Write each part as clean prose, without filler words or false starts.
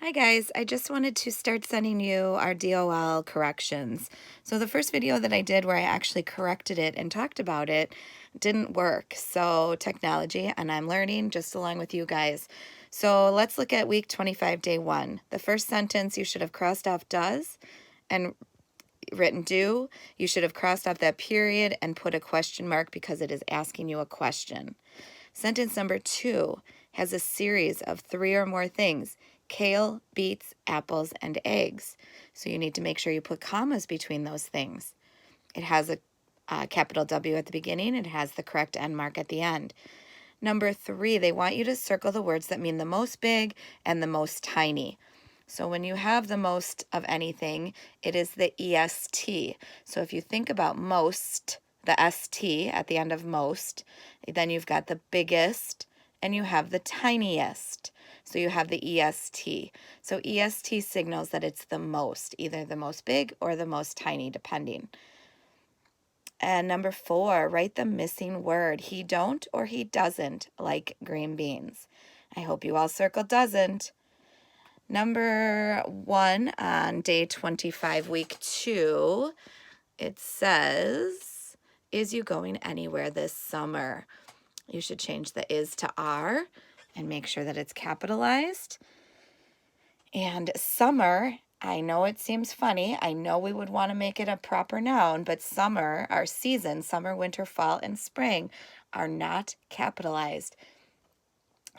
Hi guys, I just wanted to start sending you our DOL corrections. So the first video that I did where I actually corrected it and talked about it didn't work. So technology, and I'm learning just along with you guys. So let's look at week 25, day 1. The first sentence you should have crossed off does and written do. You should have crossed off that period and put a question mark because it is asking you a question. Sentence number 2 has a series of 3 or more things: kale, beets, apples, and eggs. So you need to make sure you put commas between those things. It has a capital W at the beginning. It has the correct end mark at the end. Number 3, they want you to circle the words that mean the most big and the most tiny. So when you have the most of anything, it is the EST. So if you think about most, the ST at the end of most, then you've got the biggest and you have the tiniest. So you have the EST. So EST signals that it's the most, either the most big or the most tiny, depending. And number 4, write the missing word. He don't or he doesn't like green beans. I hope you all circle doesn't. Number 1 on day 25, week 2, it says, is you going anywhere this summer? You should change the is to are and make sure that it's capitalized. And summer, I know it seems funny. I know we would want to make it a proper noun, but summer, our season, summer, winter, fall, and spring, are not capitalized.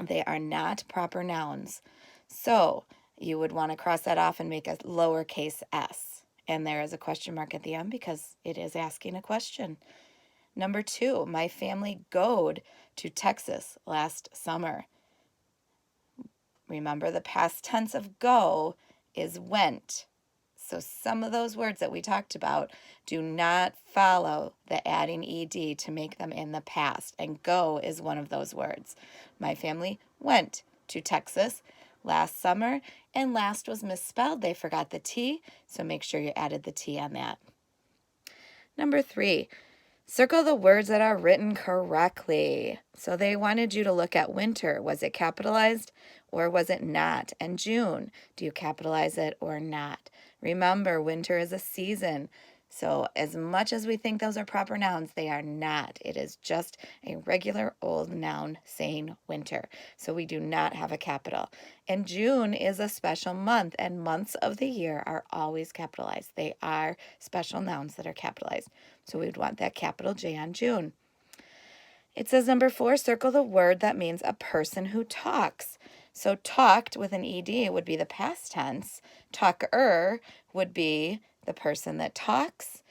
They are not proper nouns. So you would want to cross that off and make a lowercase s. And there is a question mark at the end because it is asking a question. Number 2, my family goed to Texas last summer. Remember, the past tense of go is went. So some of those words that we talked about do not follow the adding ed to make them in the past. And go is one of those words. My family went to Texas last summer, and last was misspelled. They forgot the T, so make sure you added the T on that. Number 3, circle the words that are written correctly. So they wanted you to look at winter. Was it capitalized or was it not? And June, do you capitalize it or not? Remember, winter is a season. So as much as we think those are proper nouns, they are not. It is just a regular old noun saying winter. So we do not have a capital. And June is a special month, and months of the year are always capitalized. They are special nouns that are capitalized. So we would want that capital J on June. It says number 4, circle the word that means a person who talks. So talked with an ed would be the past tense. Talker would be the person that talks,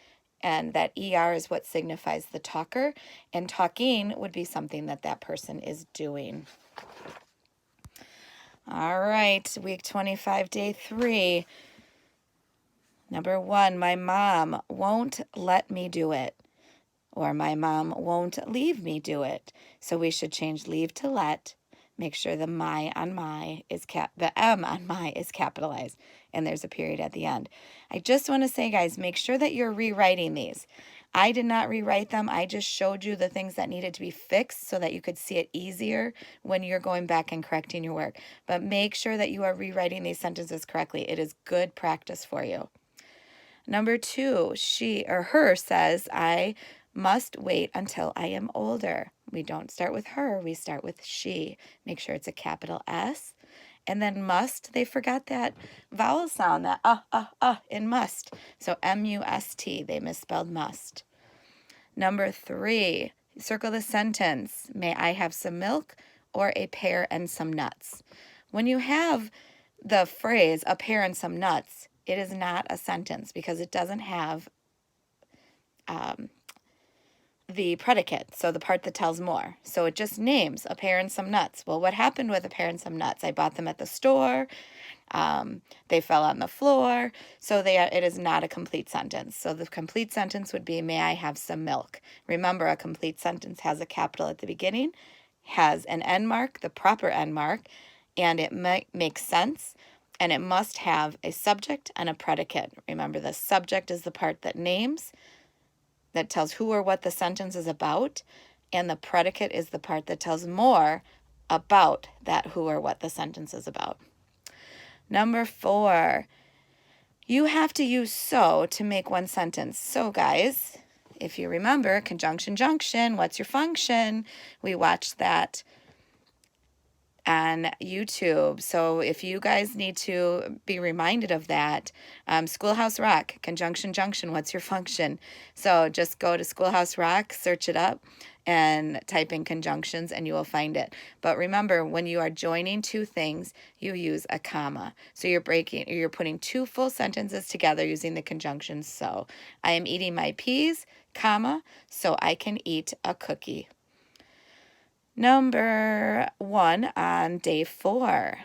and that er is what signifies the talker, and talking would be something that that person is doing. All right, week 25, day 3. Number 1, my mom won't let me do it, or my mom won't leave me do it. So we should change leave to let. Make sure the my on my is the M on my is capitalized, and there's a period at the end. I just want to say, guys, make sure that you're rewriting these. I did not rewrite them. I just showed you the things that needed to be fixed so that you could see it easier when you're going back and correcting your work. But make sure that you are rewriting these sentences correctly. It is good practice for you. Number 2, she or her says, I must wait until I am older. We don't start with her, we start with she. Make sure it's a capital S. And then must, they forgot that vowel sound, that in must. So M-U-S-T, they misspelled must. Number 3, circle the sentence, may I have some milk or a pear and some nuts? When you have the phrase, a pear and some nuts, it is not a sentence because it doesn't have the predicate, so the part that tells more. So it just names a pear and some nuts. Well, what happened with a pear and some nuts? I bought them at the store. They fell on the floor. So it is not a complete sentence. So the complete sentence would be, may I have some milk? Remember, a complete sentence has a capital at the beginning, has an end mark, the proper end mark, and it makes sense. And it must have a subject and a predicate. Remember, the subject is the part that names, that tells who or what the sentence is about, and the predicate is the part that tells more about that who or what the sentence is about. Number 4, you have to use so to make one sentence. So guys, if you remember, conjunction junction, what's your function? We watched that on YouTube. So if you guys need to be reminded of that, Schoolhouse Rock, conjunction junction, what's your function? So just go to Schoolhouse Rock, search it up, and type in conjunctions and you will find it. But remember, when you are joining two things, you use a comma. So you're putting two full sentences together using the conjunction so. I am eating my peas, comma, so I can eat a cookie. Number 1 on day 4.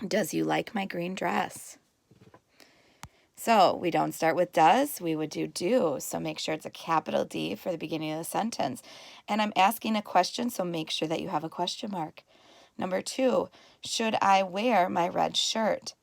Does you like my green dress? So we don't start with does, we would do. So make sure it's a capital D for the beginning of the sentence. And I'm asking a question, so make sure that you have a question mark. Number 2, should I wear my red shirt?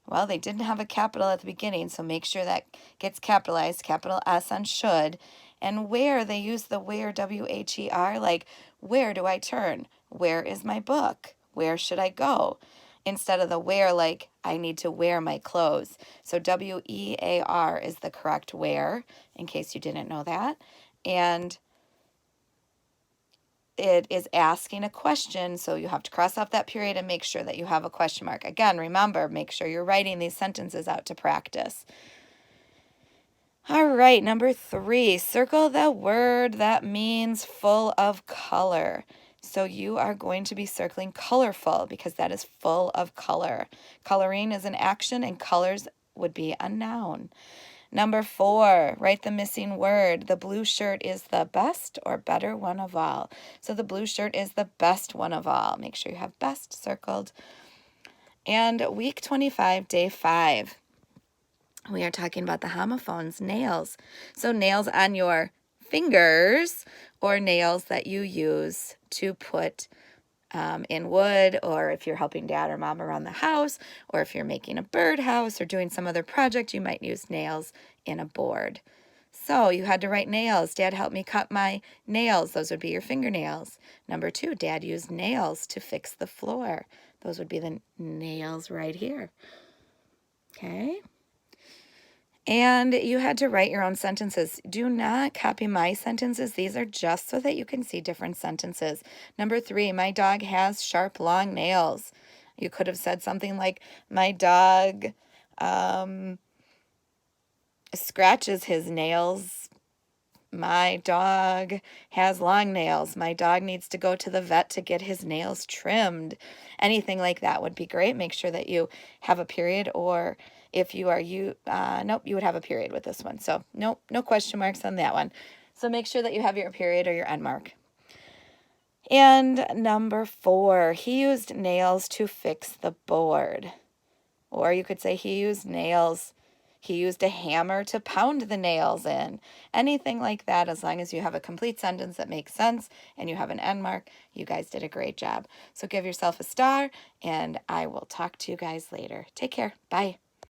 Well, they didn't have a capital at the beginning, so make sure that gets capitalized, capital S on should. And where, they use the where, W-H-E-R, like, where do I turn? Where is my book? Where should I go? Instead of the where, like, I need to wear my clothes. So W-E-A-R is the correct where, in case you didn't know that. And it is asking a question, so you have to cross off that period and make sure that you have a question mark. Again, remember, make sure you're writing these sentences out to practice. All right, number 3, circle the word that means full of color. So you are going to be circling colorful because that is full of color. Coloring is an action and colors would be a noun. Number 4, write the missing word. The blue shirt is the best or better one of all. So the blue shirt is the best one of all. Make sure you have best circled. And week 25, day 5. We are talking about the homophones, nails. So nails on your fingers or nails that you use to put in wood, or if you're helping dad or mom around the house, or if you're making a birdhouse or doing some other project, you might use nails in a board. So you had to write nails. Dad helped me cut my nails. Those would be your fingernails. Number 2, Dad used nails to fix the floor. Those would be the nails right here. Okay. And you had to write your own sentences. Do not copy my sentences. These are just so that you can see different sentences. Number 3, my dog has sharp, long nails. You could have said something like, my dog scratches his nails. My dog has long nails. My dog needs to go to the vet to get his nails trimmed. Anything like that would be great. Make sure that you have a period, or if you are nope, you would have a period with this one. So nope, no question marks on that one. So make sure that you have your period or your end mark. And number 4, he used nails to fix the board. Or you could say he used a hammer to pound the nails in. Anything like that, as long as you have a complete sentence that makes sense and you have an end mark, you guys did a great job. So give yourself a star, and I will talk to you guys later. Take care. Bye.